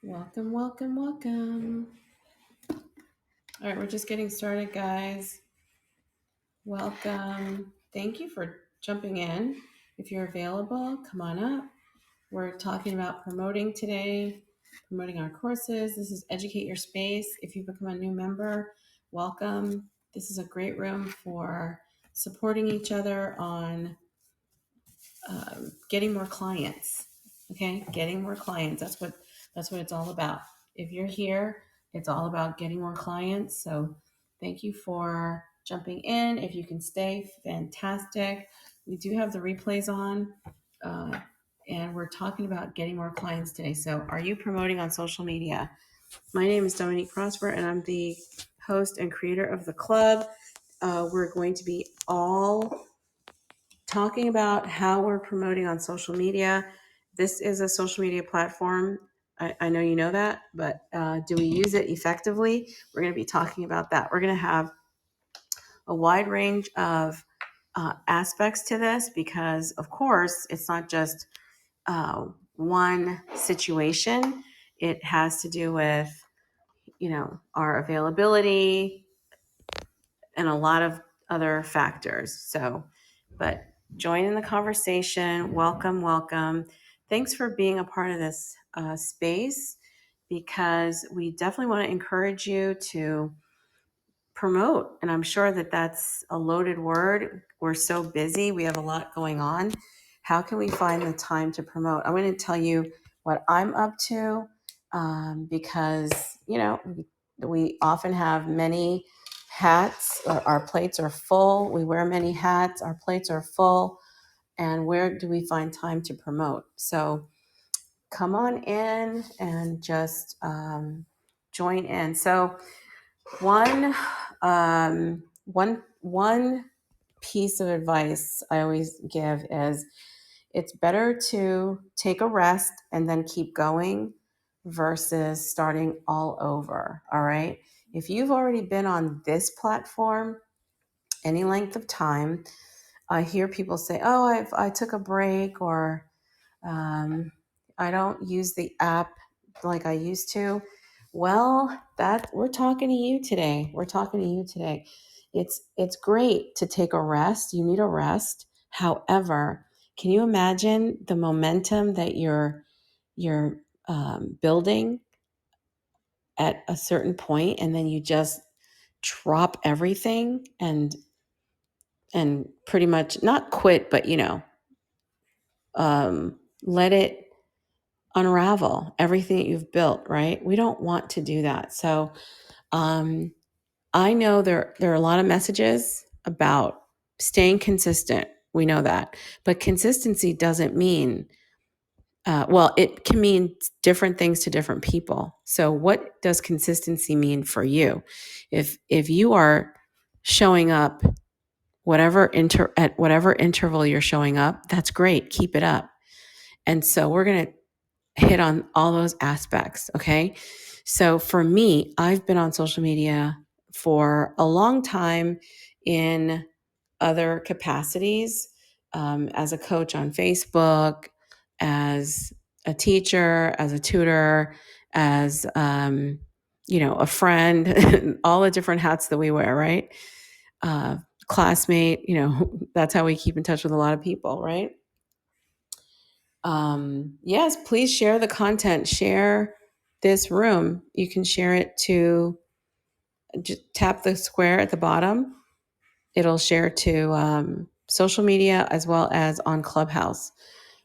Welcome, welcome, welcome. All right, we're just getting started, guys. Welcome. Thank you for jumping in. If you're available, come on up. We're talking about promoting today, promoting our courses. This is Educate Your Space. If you become a new member, welcome. This is a great room for supporting each other on getting more clients. Okay, getting more clients. That's what it's all about. If you're here, it's all about getting more clients. So thank you for jumping in. If you can stay, fantastic. We do have the replays on, and we're talking about getting more clients today. So are you promoting on social media? My name is Dominique Prosper, and I'm the host and creator of the club. We're going to be all talking about how we're promoting on social media. This is a social media platform. I know you know that, but do we use it effectively? We're going to be talking about that. We're going to have a wide range of aspects to this because, of course, it's not just one situation. It has to do with, our availability, and a lot of other factors. So, but join in the conversation. Welcome, welcome. Thanks for being a part of this space because we definitely want to encourage you to promote. And I'm sure that that's a loaded word. We're so busy, we have a lot going on. How can we find the time to promote? I'm going to tell you what I'm up to because, we often have many hats. Our plates are full. We wear many hats. Our plates are full. And where do we find time to promote? So come on in and just join in. So one piece of advice I always give is it's better to take a rest and then keep going versus starting all over. All right. If you've already been on this platform any length of time, I hear people say, "Oh, I took a break," or I don't use the app like I used to. Well, that we're talking to you today. We're talking to you today. It's great to take a rest. You need a rest. However, can you imagine the momentum that you're building at a certain point, and then you just drop everything and pretty much not quit, but let it unravel everything that you've built, right? We don't want to do that. So I know there are a lot of messages about staying consistent. We know that. But consistency doesn't mean, it can mean different things to different people. So what does consistency mean for you? If you are showing up at whatever interval you're showing up, that's great. Keep it up. And so we're going to hit on all those aspects. Okay. So for me, I've been on social media for a long time in other capacities, as a coach on Facebook, as a teacher, as a tutor, as, a friend, all the different hats that we wear, right? Classmate, that's how we keep in touch with a lot of people, right? Yes, please share the content. Share this room. You can share it to just tap the square at the bottom. It'll share to social media as well as on Clubhouse.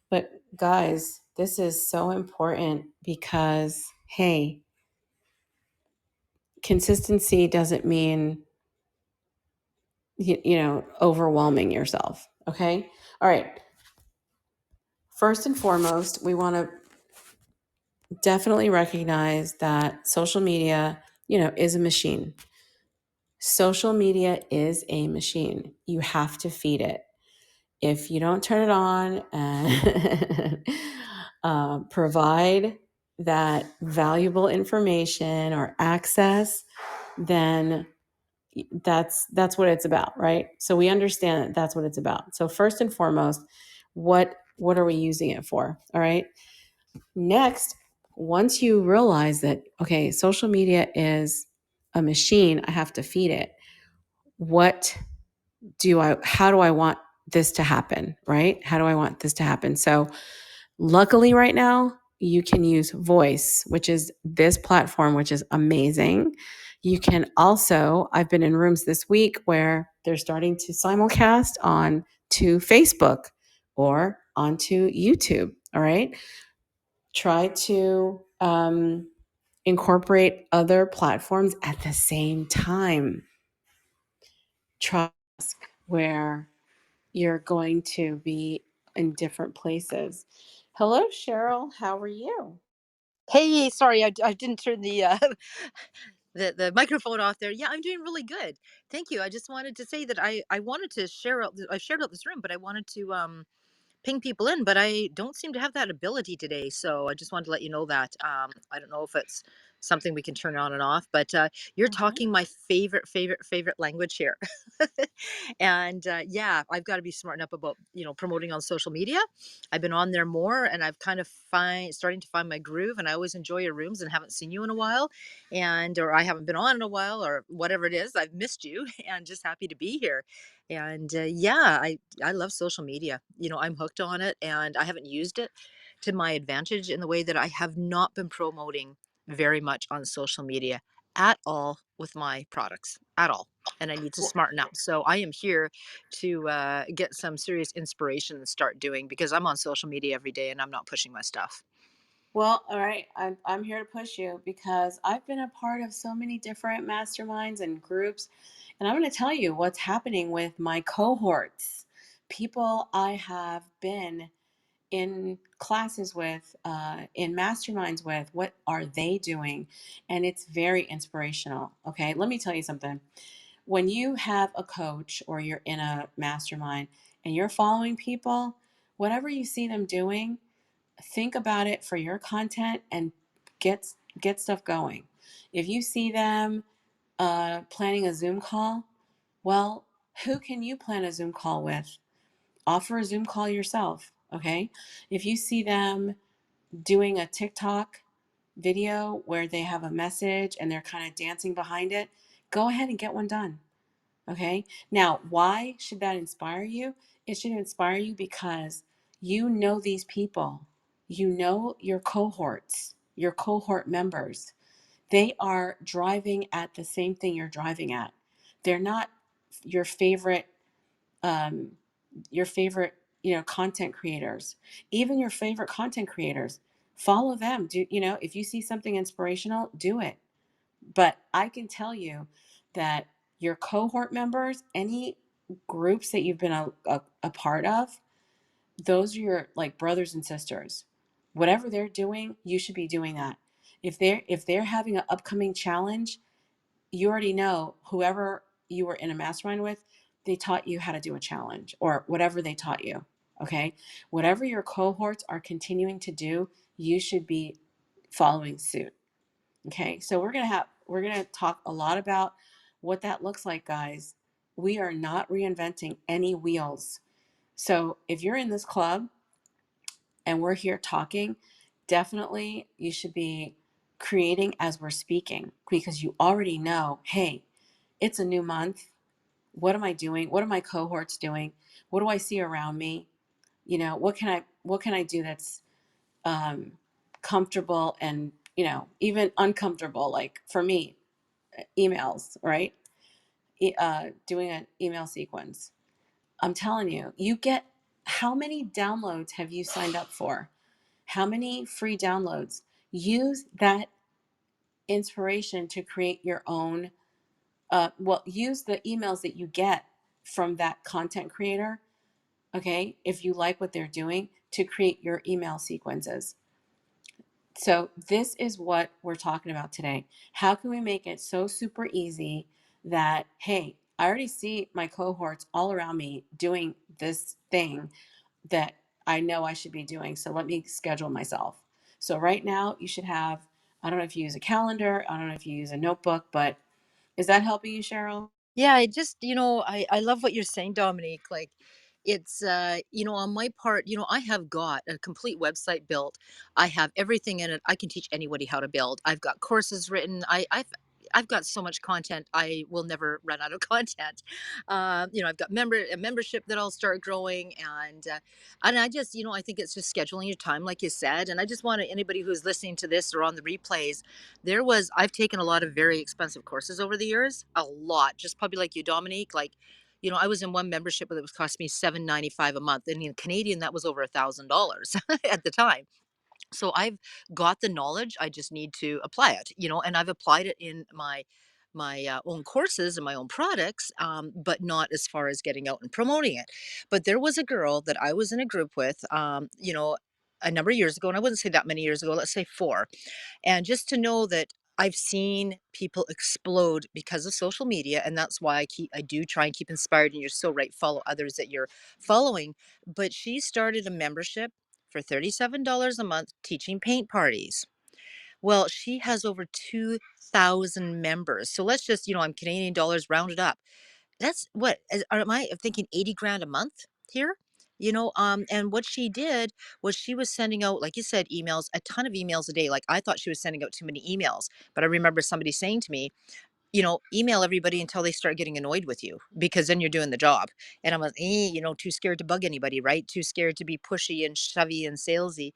But guys, this is so important because, hey, consistency doesn't mean, overwhelming yourself. Okay. All right. First and foremost, we want to definitely recognize that social media, is a machine. Social media is a machine. You have to feed it. If you don't turn it on and provide that valuable information or access, then that's what it's about, right? So we understand that that's what it's about. So first and foremost, what are we using it for? All right. Next, once you realize that, okay, social media is a machine, I have to feed it. What how do I want this to happen? Right? How do I want this to happen? So, luckily, right now, you can use voice, which is this platform, which is amazing. You can also, I've been in rooms this week where they're starting to simulcast on to Facebook or onto YouTube. All right. Try to incorporate other platforms at the same time. Try where you're going to be in different places. Hello, Cheryl. How are you? Hey, sorry, I didn't turn the the microphone off there. Yeah, I'm doing really good. Thank you. I just wanted to say that I wanted to share out. I shared out this room, but I wanted to ping people in, but I don't seem to have that ability today. So I just wanted to let you know that. I don't know if it's something we can turn on and off, but you're Uh-huh. talking my favorite language here. And yeah, I've got to be smarting up about promoting on social media. I've been on there more, and I've kind of starting to find my groove. And I always enjoy your rooms, and haven't seen you in a while, and or I haven't been on in a while, or whatever it is. I've missed you, and just happy to be here. And yeah, I love social media. I'm hooked on it, and I haven't used it to my advantage in the way that I have not been promoting very much on social media at all with my products at all. And I need to smarten up. So I am here to get some serious inspiration and start doing, because I'm on social media every day and I'm not pushing my stuff. Well, all right. I'm here to push you because I've been a part of so many different masterminds and groups. And I'm going to tell you what's happening with my cohorts, people I have been in classes with, in masterminds with. What are they doing? And it's very inspirational. Okay. Let me tell you something. When you have a coach or you're in a mastermind and you're following people, whatever you see them doing, think about it for your content and get get stuff going. If you see them planning a Zoom call, well, who can you plan a Zoom call with? Offer a Zoom call yourself. Okay. If you see them doing a TikTok video where they have a message and they're kind of dancing behind it, go ahead and get one done. Okay. Now, why should that inspire you? It should inspire you because you know these people, you know your cohorts, your cohort members. They are driving at the same thing you're driving at. They're not your favorite, um, content creators. Even your favorite content creators, follow them. If you see something inspirational, do it. But I can tell you that your cohort members, any groups that you've been a part of, those are your like brothers and sisters. Whatever they're doing, you should be doing that. If they're having an upcoming challenge, you already know whoever you were in a mastermind with, they taught you how to do a challenge or whatever they taught you. Okay. Whatever your cohorts are continuing to do, you should be following suit. Okay, so we're gonna talk a lot about what that looks like, guys. We are not reinventing any wheels. So if you're in this club and we're here talking, definitely you should be creating as we're speaking because you already know, hey, it's a new month. What am I doing? What are my cohorts doing? What do I see around me? What can I do that's um, comfortable and even uncomfortable, like for me, emails, right? Doing an email sequence. I'm telling you, you get, how many downloads have you signed up for? How many free downloads? Use that inspiration to create your own. Use the emails that you get from that content creator. Okay, if you like what they're doing, to create your email sequences. So, this is what we're talking about today. How can we make it so super easy that, hey, I already see my cohorts all around me doing this thing that I know I should be doing. So, let me schedule myself. So, right now, you should have, I don't know if you use a calendar, I don't know if you use a notebook, but is that helping you, Cheryl? Yeah, I just, I love what you're saying, Dominique. Like, it's on my part, I have got a complete website built. I have everything in it. I can teach anybody how to build. I've got courses written. I've got so much content. I will never run out of content. I've got a membership that I'll start growing, and I just, I think it's just scheduling your time, like you said. And I just want anybody who's listening to this or on the replays. I've taken a lot of very expensive courses over the years, a lot, just probably like you, Dominique. Like, I was in one membership that was cost me $7.95 a month, and in Canadian, that was over $1,000 at the time. So I've got the knowledge. I just need to apply it, and I've applied it in my own courses and my own products, but not as far as getting out and promoting it. But there was a girl that I was in a group with, a number of years ago, and I wouldn't say that many years ago. Let's say 4, and just to know that I've seen people explode because of social media, and that's why I do try and keep inspired. And you're so right, follow others that you're following. But she started a membership for $37 a month teaching paint parties. Well, she has over 2,000 members. So let's just, I'm Canadian dollars rounded up. That's what am I thinking 80 grand a month here? And what she did was she was sending out, like you said, emails, a ton of emails a day. Like I thought she was sending out too many emails, but I remember somebody saying to me, email everybody until they start getting annoyed with you because then you're doing the job. And I'm like, too scared to bug anybody, right? Too scared to be pushy and shovey and salesy.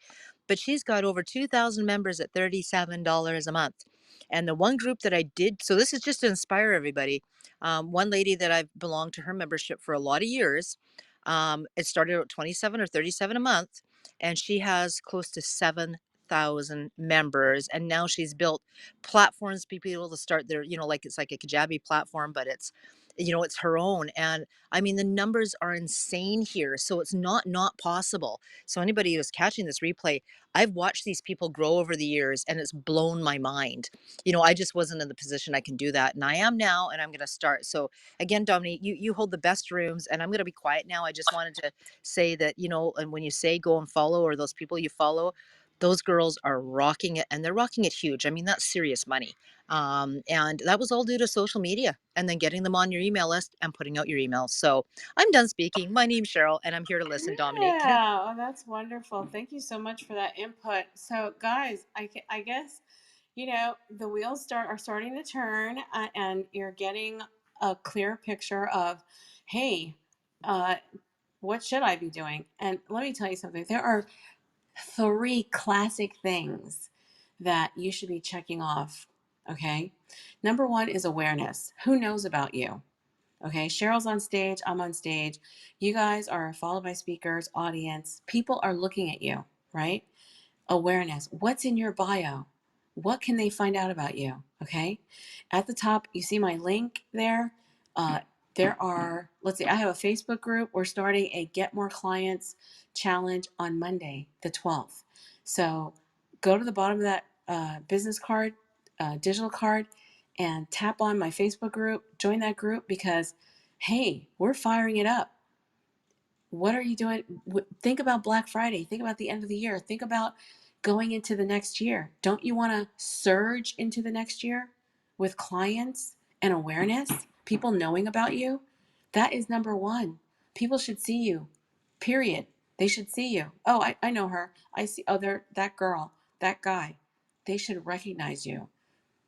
But she's got over 2,000 members at $37 a month. And the one group that I did, so this is just to inspire everybody. One lady that I've belonged to her membership for a lot of years, it started at 27 or 37 a month, and she has close to 7,000 members. And now she's built platforms people able to start their, like it's like a Kajabi platform, but it's her own. And I mean, the numbers are insane here. So it's not possible. So anybody who's catching this replay, I've watched these people grow over the years and it's blown my mind. I just wasn't in the position I can do that. And I am now, and I'm going to start. So again, Dominique, you hold the best rooms, and I'm going to be quiet now. I just wanted to say that, and when you say go and follow, or those people you follow, those girls are rocking it, and they're rocking it huge. I mean, that's serious money. And that was all due to social media and then getting them on your email list and putting out your emails. So I'm done speaking. My name's Cheryl, and I'm here to listen, Dominique. Yeah, oh, that's wonderful. Thank you so much for that input. So, guys, I guess the wheels are starting to turn, and you're getting a clear picture of, hey, uh, what should I be doing? And let me tell you something. There are 3 classic things that you should be checking off. Okay, number 1 is awareness. Who knows about you? Okay, Cheryl's on stage, I'm on stage. You guys are followed by speakers, audience. People are looking at you, right? Awareness. What's in your bio? What can they find out about you? Okay. At the top, you see my link there. Uh, there are, let's see, I have a Facebook group. We're starting a Get More Clients challenge on Monday, the 12th. So go to the bottom of that business card, digital card, and tap on my Facebook group. Join that group because, hey, we're firing it up. What are you doing? Think about Black Friday. Think about the end of the year. Think about going into the next year. Don't you want to surge into the next year with clients and awareness? People knowing about you? That is number 1. People should see you, period. They should see you. Oh, I know her. I see, oh, they're that girl, that guy. They should recognize you,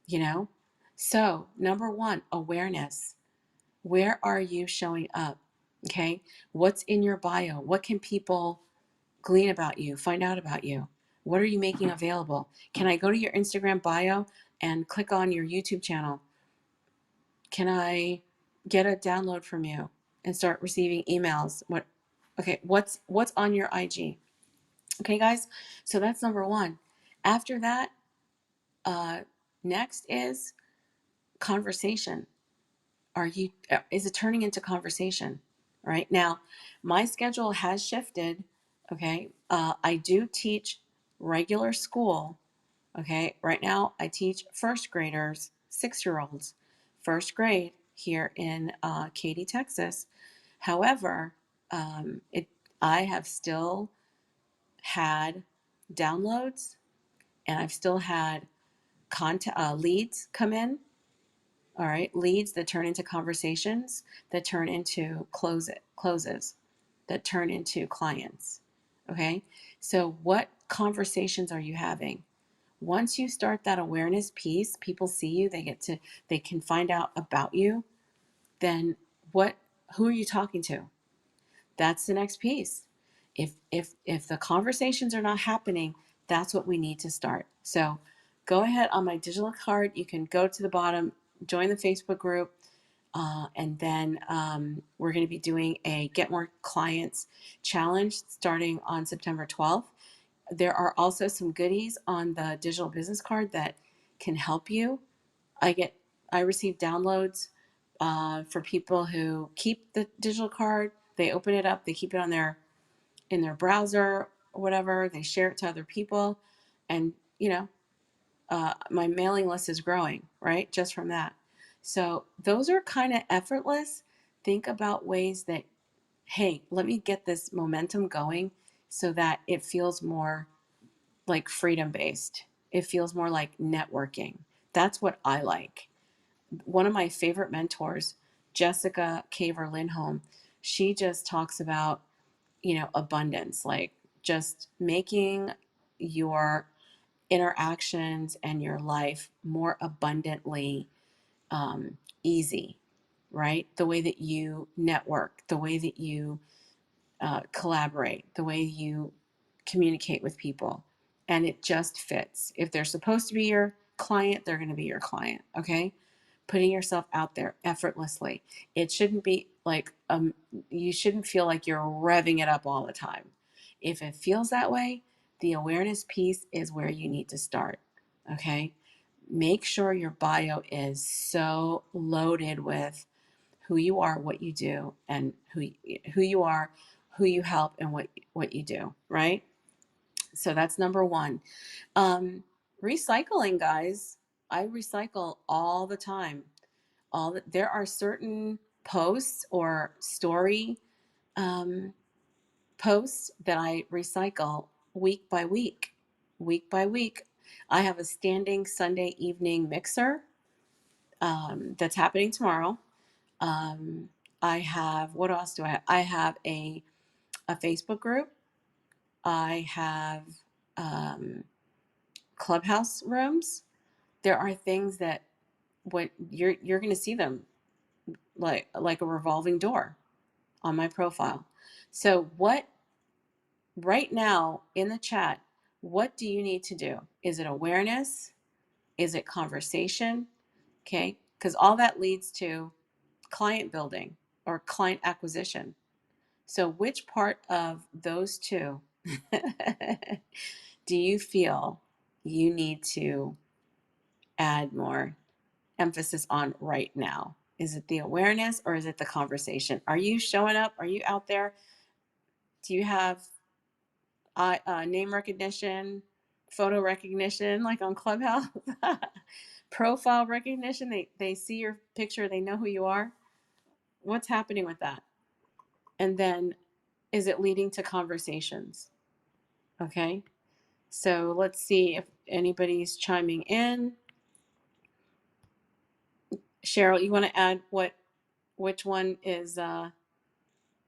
you know? So, number 1, awareness. Where are you showing up? Okay. What's in your bio? What can people glean about you, find out about you? What are you making available? Can I go to your Instagram bio and click on your YouTube channel? Can I get a download from you and start receiving emails? What's on your IG? Okay, guys. So that's number 1. After that, uh, next is conversation. Is it turning into conversation? Right now, my schedule has shifted. Okay, I do teach regular school. Okay, right now I teach first graders, 6-year olds, first grade here in Katy, Texas. However, it I have still had downloads, and I've still had content leads come in. All right, leads that turn into conversations that turn into closes. that turn into clients. Okay. So, what conversations are you having? Once you start that awareness piece, people see you, they can find out about you. Then what, who are you talking to? That's the next piece. If the conversations are not happening, that's what we need to start. So go ahead on my digital card. You can go to the bottom, join the Facebook group, and then we're going to be doing a Get More Clients challenge starting on September 12th. There are also some goodies on the digital business card that can help you. I get I receive downloads for people who keep the digital card. They open it up, they keep it on their in their browser or whatever. They share it to other people, and my mailing list is growing, right? Just from that. So those are kind of effortless. Think about ways that, hey, let me get this momentum going so that it feels more like freedom based. It feels more like networking. That's what I like. One of my favorite mentors, Jessica Caver Lindholm, she just talks about, abundance, like just making your interactions and your life more abundantly easy, right? The way that you network, the way that you collaborate, the way you communicate with people. And it just fits. If they're supposed to be your client, they're going to be your client. Okay. Putting yourself out there effortlessly. It shouldn't be like, you shouldn't feel like you're revving it up all the time. If it feels that way, the awareness piece is where you need to start. Okay. Make sure your bio is so loaded with who you are, what you do, and who you are, who you help, and what you do. Right. So that's number one. Um, Recycling, guys. I recycle all the time. There are certain posts or story um, posts that I recycle week by week. Week by week. I have a standing Sunday evening mixer that's happening tomorrow. Um, I have, what else do I have? I have a Facebook group. I have um, clubhouse rooms. There are things that what you're going to see them like a revolving door on my profile. So what right now in the chat, what do you need to do? Is it awareness? Is it conversation? Okay? Because all that leads to client building or client acquisition. So, which part of those two do you feel you need to add more emphasis on right now? Is it the awareness or is it the conversation? Are you showing up? Are you out there? Do you have name recognition, photo recognition, like on Clubhouse? Profile recognition? They see your picture, they know who you are. What's happening with that? And then is it leading to conversations? Okay. So let's see if anybody's chiming in. Cheryl, you want to add which one is the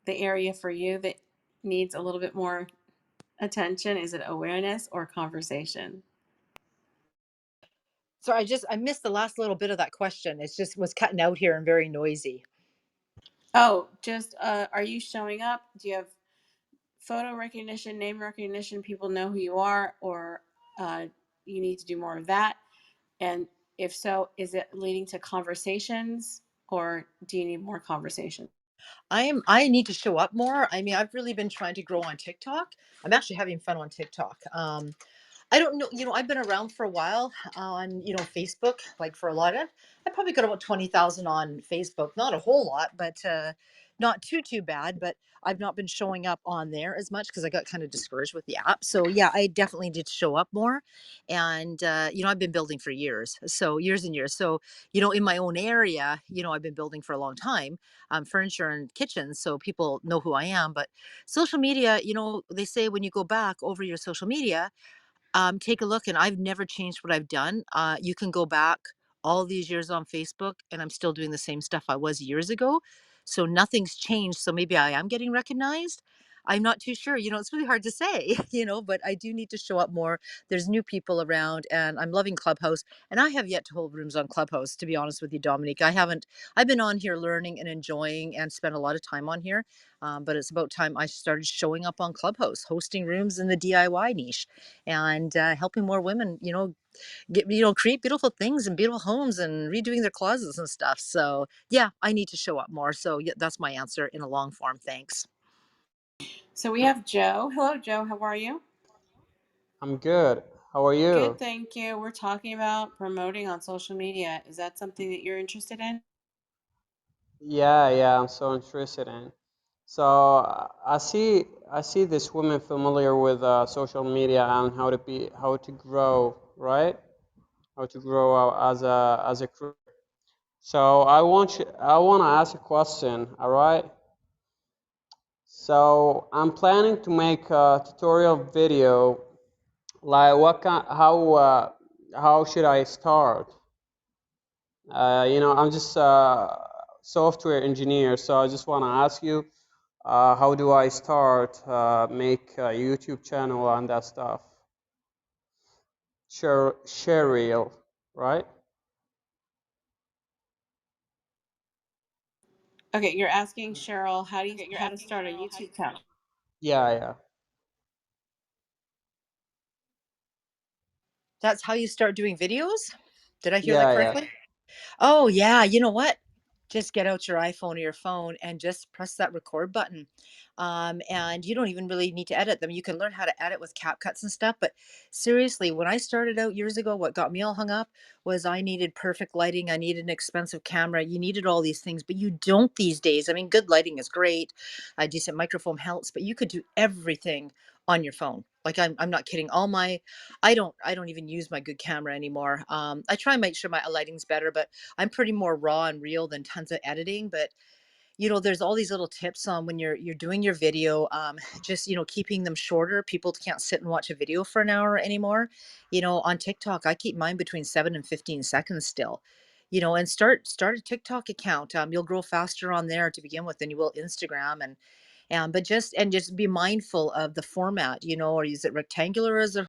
area for you that needs a little bit more attention? Is it awareness or conversation? So I missed the last little bit of that question. It just was cutting out here and very noisy. Oh, just are you showing up? Do you have photo recognition, name recognition? People know who you are, or uh, you need to do more of that? And if so, is it leading to conversations, or do you need more conversation? I need to show up more. I mean, I've really been trying to grow on TikTok. I'm actually having fun on TikTok. I don't know, I've been around for a while on, Facebook, like for a lot of, I probably got about 20,000 on Facebook. Not a whole lot, but not too bad. But I've not been showing up on there as much because I got kind of discouraged with the app. So yeah, I definitely did show up more. And, I've been building for years. So years and years. So, in my own area, I've been building for a long time, furniture and kitchens. So people know who I am. But social media, they say when you go back over your social media, take a look, and I've never changed what I've done. You can go back all these years on Facebook, and I'm still doing the same stuff I was years ago. So nothing's changed. So maybe I am getting recognized. I'm not too sure. It's really hard to say, but I do need to show up more. There's new people around, and I'm loving Clubhouse. And I have yet to hold rooms on Clubhouse, to be honest with you, Dominique. I haven't, I've been on here learning and enjoying and spent a lot of time on here. But it's about time I started showing up on Clubhouse, hosting rooms in the DIY niche and helping more women, create beautiful things and beautiful homes and redoing their closets and stuff. So yeah, I need to show up more. So yeah, that's my answer in a long form. Thanks. So we have Joe. Hello, Joe. How are you? I'm good. How are Good, you? thank you. We're talking about promoting on social media. Is that something that you're interested in? Yeah, I'm so interested in. So I see this woman familiar with social media and how to grow, right? How to grow as a career. So I want to ask a question, all right? So I'm planning to make a tutorial video. Like how should I start? I'm just a software engineer, so I just want to ask you, how do I start, make a YouTube channel and that stuff? Share reel, right? Okay, you're asking Cheryl how to start a YouTube channel. Yeah. That's how you start doing videos? Did I hear that Yeah. correctly? Oh, yeah. You know what? Just get out your iPhone or your phone and just press that record button. And you don't even really need to edit them. You can learn how to edit with CapCuts and stuff. But seriously, when I started out years ago, what got me all hung up was I needed perfect lighting. I needed an expensive camera. You needed all these things, but you don't these days. I mean, good lighting is great. A decent microphone helps, but you could do everything on your phone. Like I'm not kidding. I don't even use my good camera anymore. I try and make sure my lighting's better, but I'm pretty more raw and real than tons of editing. But there's all these little tips on when you're doing your video, just keeping them shorter. People can't sit and watch a video for an hour anymore. On TikTok, I keep mine between 7 and 15 seconds still. And start a TikTok account. You'll grow faster on there to begin with than you will Instagram, and but just be mindful of the format. Or is it rectangular or is it